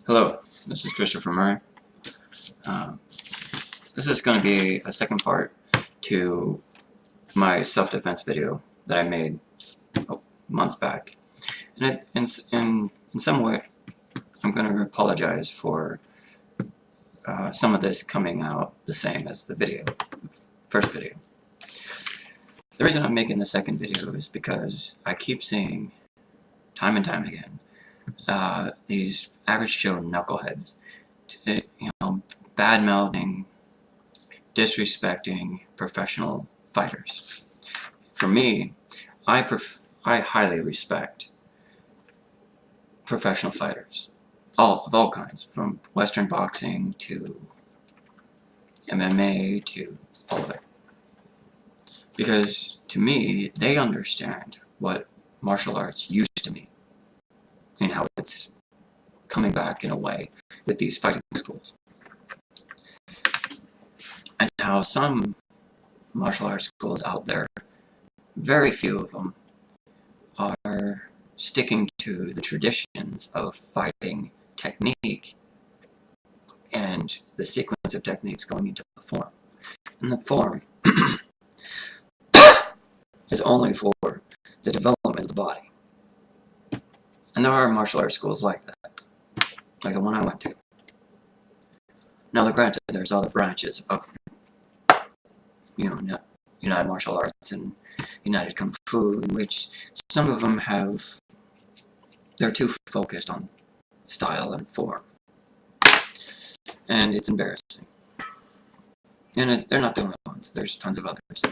Hello, this is Christopher Murray. Uh, this is going to be a second part to my self-defense video that I made months back. And in some way, I'm going to apologize for some of this coming out the same as the first video. The reason I'm making the second video is because I keep seeing, time and time again, these average Joe knuckleheads, bad-mouthing, disrespecting professional fighters. For me, I highly respect professional fighters, of all kinds, from Western boxing to MMA to all of it. Because to me, they understand what martial arts used to mean and how it's coming back in a way with these fighting schools. And how some martial arts schools out there, very few of them, are sticking to the traditions of fighting technique and the sequence of techniques going into the form. And the form is only for the development of the body. And there are martial arts schools like that, like the one I went to. Now, granted, there's other branches of, United Martial Arts and United Kung Fu, in which some of them they're too focused on style and form. And it's embarrassing. And they're not the only ones. There's tons of others.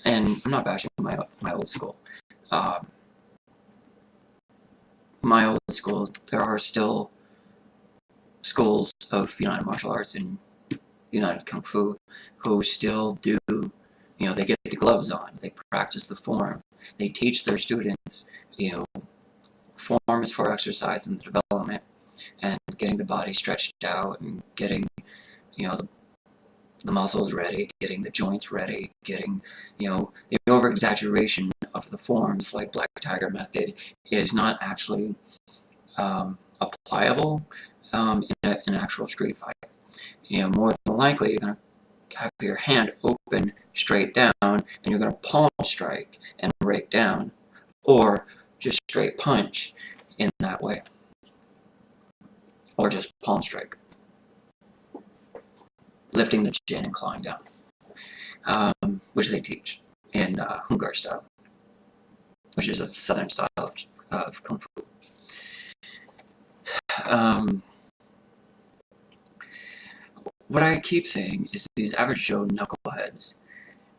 And I'm not bashing my old school. My old school, there are still schools of United Martial Arts and United Kung Fu who still do, they get the gloves on, they practice the form, they teach their students, form is for exercise and development, and getting the body stretched out and getting, the muscles ready, getting the joints ready, getting, the over-exaggeration of the forms, like Black Tiger method, is not actually applicable in an actual street fight. More than likely, you're going to have your hand open straight down, and you're going to palm strike and rake down, or just straight punch in that way, or just palm strike, lifting the chin and clawing down, which they teach in Hungar style, which is a southern style of Kung Fu. What I keep saying is these average Joe knuckleheads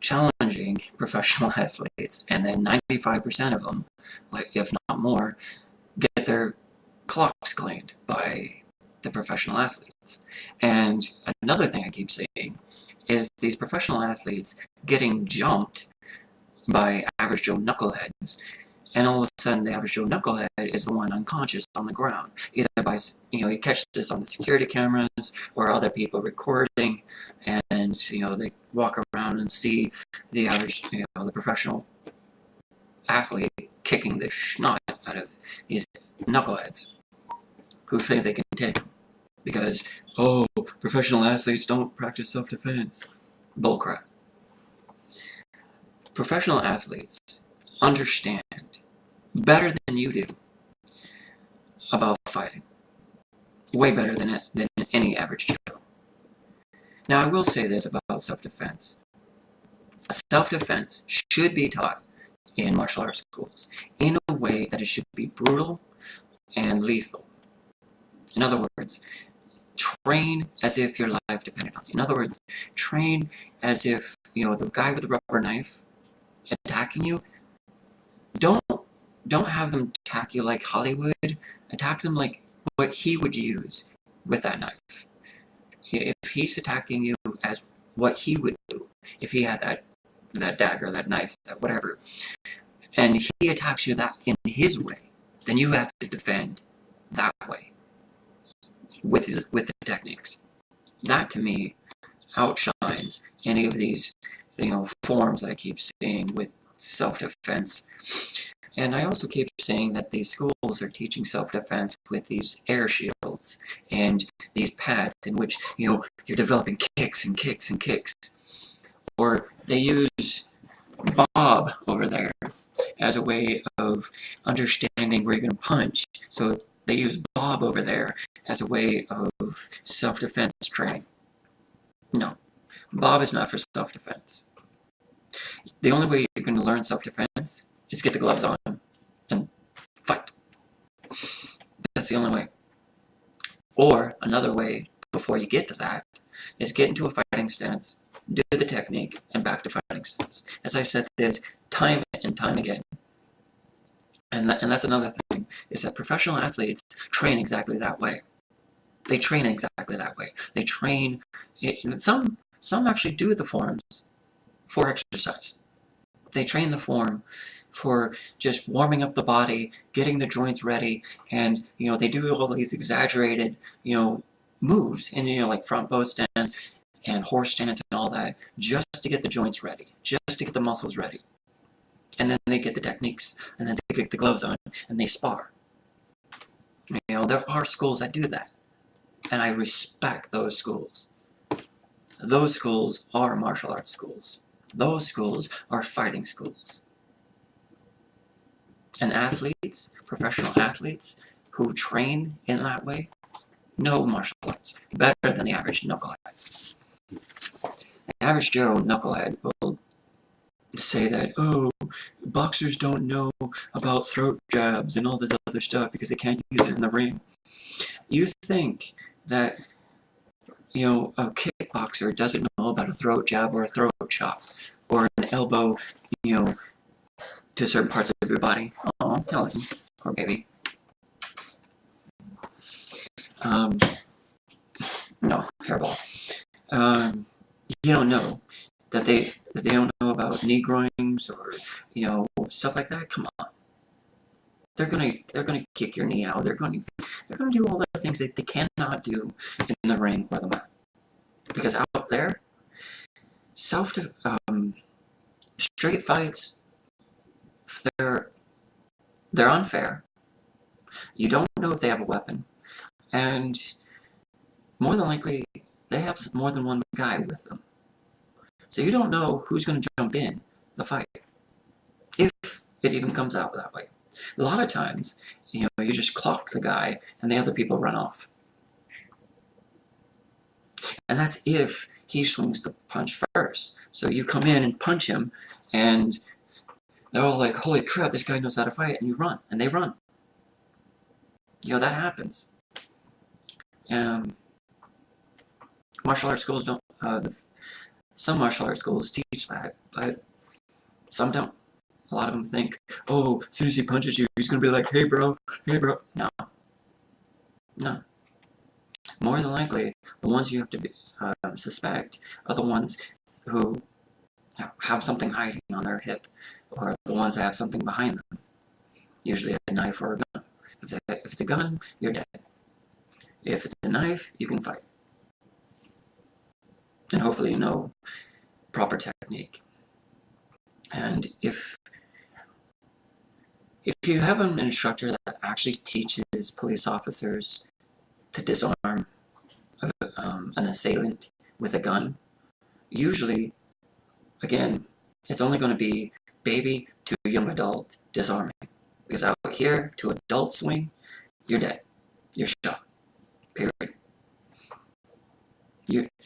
challenging professional athletes, and then 95% of them, if not more, get their clocks cleaned by the professional athletes. And another thing I keep saying is these professional athletes getting jumped by average Joe knuckleheads, and all of a sudden the average Joe knucklehead is the one unconscious on the ground, either by, you catch this on the security cameras or other people recording, and they walk around and see the average, the professional athlete kicking the snot out of these knuckleheads who think they can take them because, professional athletes don't practice self-defense. Bullcrap. Professional athletes understand better than you do about fighting. Way better than any average Joe. Now, I will say this about self-defense. Self-defense should be taught in martial arts schools in a way that it should be brutal and lethal. In other words, train as if your life depended on it. In other words, train as if, the guy with the rubber knife attacking you, don't have them attack you like Hollywood. Attack them like what he would use with that knife. If he's attacking you as what he would do, if he had that dagger, that knife, that whatever, and he attacks you that in his way, then you have to defend that way with the techniques. That, to me, outshines any of these, forms that I keep seeing with self-defense And I also keep saying that these schools are teaching self-defense with these air shields and these pads in which, you're developing kicks and kicks and kicks. Or they use Bob over there as a way of understanding where you're going to punch. So they use Bob over there as a way of self-defense training. No, Bob is not for self-defense. The only way you're going to learn self-defense is get the gloves on and fight. That's the only way. Or another way, before you get to that, is get into a fighting stance, do the technique, and back to fighting stance. As I said this time and time again. And that's another thing, is that professional athletes train exactly that way. They train exactly that way. They train, some actually do the forms for exercise. They train the form for just warming up the body, getting the joints ready, and they do all these exaggerated moves, and like front bow stance and horse stance and all that, just to get the joints ready, just to get the muscles ready. And then they get the techniques, and then they get the gloves on, and they spar. There are schools that do that, and I respect those schools. Those schools are martial arts schools. Those schools are fighting schools. And athletes, professional athletes, who train in that way, know martial arts better than the average knucklehead. The average Joe knucklehead will say that, oh, boxers don't know about throat jabs and all this other stuff because they can't use it in the ring. You think that a kickboxer doesn't know about a throat jab or a throat chop or an elbow, to certain parts of your body? Oh, tell us, or maybe. No, hairball. You don't know that they don't know about knee groins or stuff like that. Come on, they're gonna kick your knee out. They're gonna do all the things that they cannot do in the ring or the mat, because out there, straight fights, they're unfair. You don't know if they have a weapon, and more than likely they have more than one guy with them. So you don't know who's going to jump in the fight, if it even comes out that way. A lot of times, you just clock the guy and the other people run off. And that's if he swings the punch first. So you come in and punch him, and they're all like, holy crap, this guy knows how to fight, and you run, and they run. That happens. Martial arts schools don't, some martial arts schools teach that, but some don't. A lot of them think, oh, as soon as he punches you, he's going to be like, hey bro. No. More than likely, the ones you have to suspect are the ones who have something hiding on their hip, or the ones that have something behind them. Usually a knife or a gun. If it's a gun, you're dead. If it's a knife, you can fight. And hopefully you know proper technique. And if you have an instructor that actually teaches police officers to disarm an assailant with a gun, usually, again, it's only going to be baby to young adult disarming. Because out here, to adult swing, you're dead. You're shot. Period.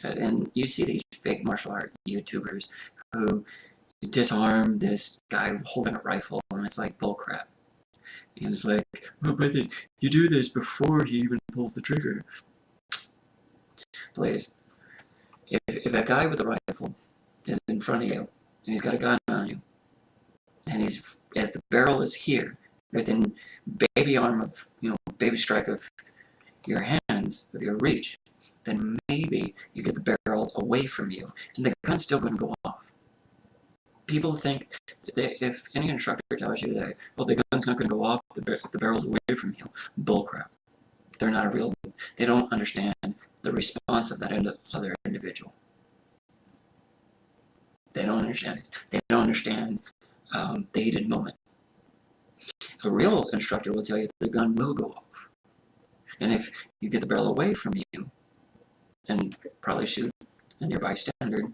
And you see these fake martial art YouTubers who disarm this guy holding a rifle, and it's like bullcrap. And it's like, oh, but you do this before he even pulls the trigger. Please. If a guy with a rifle is in front of you, and he's got a gun on you, and the barrel is here, within baby arm of, baby strike of your hands, of your reach, then maybe you get the barrel away from you, and the gun's still going to go off. People think that if any instructor tells you that, well, the gun's not going to go off if the barrel's away from you, bullcrap. They're not they don't understand the response of that other individual. They don't understand it. They don't understand the heated moment. A real instructor will tell you the gun will go off. And if you get the barrel away from you and probably shoot a nearby standard,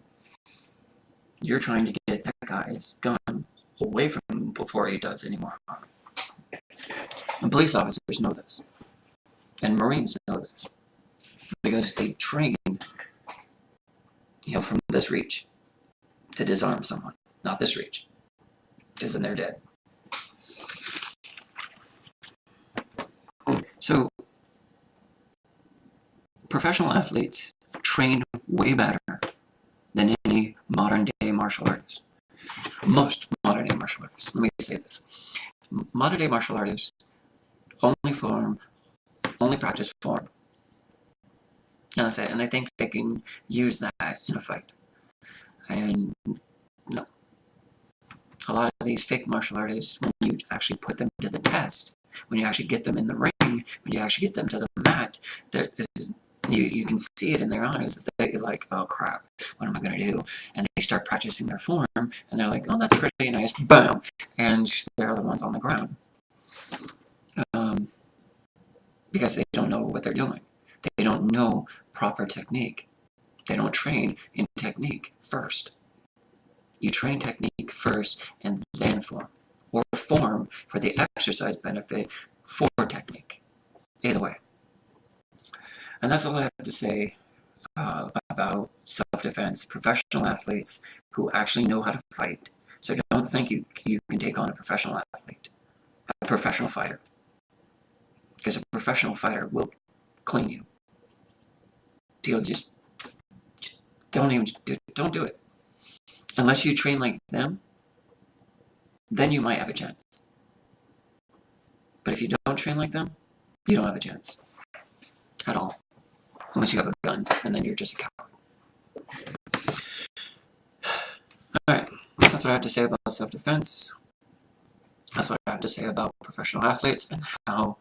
you're trying to get that guy's gun away from him before he does any more harm. And police officers know this. And Marines know this. Because they train, from this reach to disarm someone. Not this reach. Because then they're dead. So, professional athletes train way better than any modern-day martial artist. Most modern-day martial artists. Let me say this. Modern-day martial artists only practice form. And that's it. And I think they can use that in a fight. And no. A lot of these fake martial artists, when you actually put them to the test, when you actually get them in the ring, when you actually get them to the mat, you can see it in their eyes that they're like, oh crap, what am I going to do? And they start practicing their form, and they're like, oh, that's pretty nice, boom, and they're the ones on the ground. Because they don't know what they're doing. They don't know proper technique. They don't train in technique first. You train technique first and then form. Or form for the exercise benefit for technique. Either way. And that's all I have to say about self-defense. Professional athletes who actually know how to fight. So don't think you can take on a professional athlete. A professional fighter. Because a professional fighter will clean you. Just don't do it. Unless you train like them, then you might have a chance. But if you don't train like them, you don't have a chance. At all. Unless you have a gun, and then you're just a coward. Alright, that's what I have to say about self-defense. That's what I have to say about professional athletes and how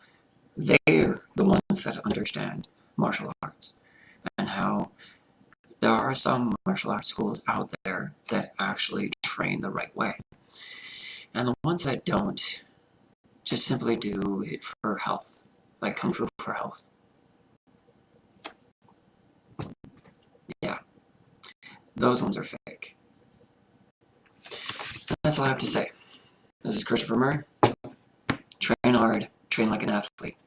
they're the ones that understand martial arts. And how there are some martial arts schools out there that actually train the right way. And the ones that don't just simply do it for health, like Kung Fu for health. Yeah, those ones are fake. That's all I have to say. This is Christopher Murray. Train hard, train like an athlete.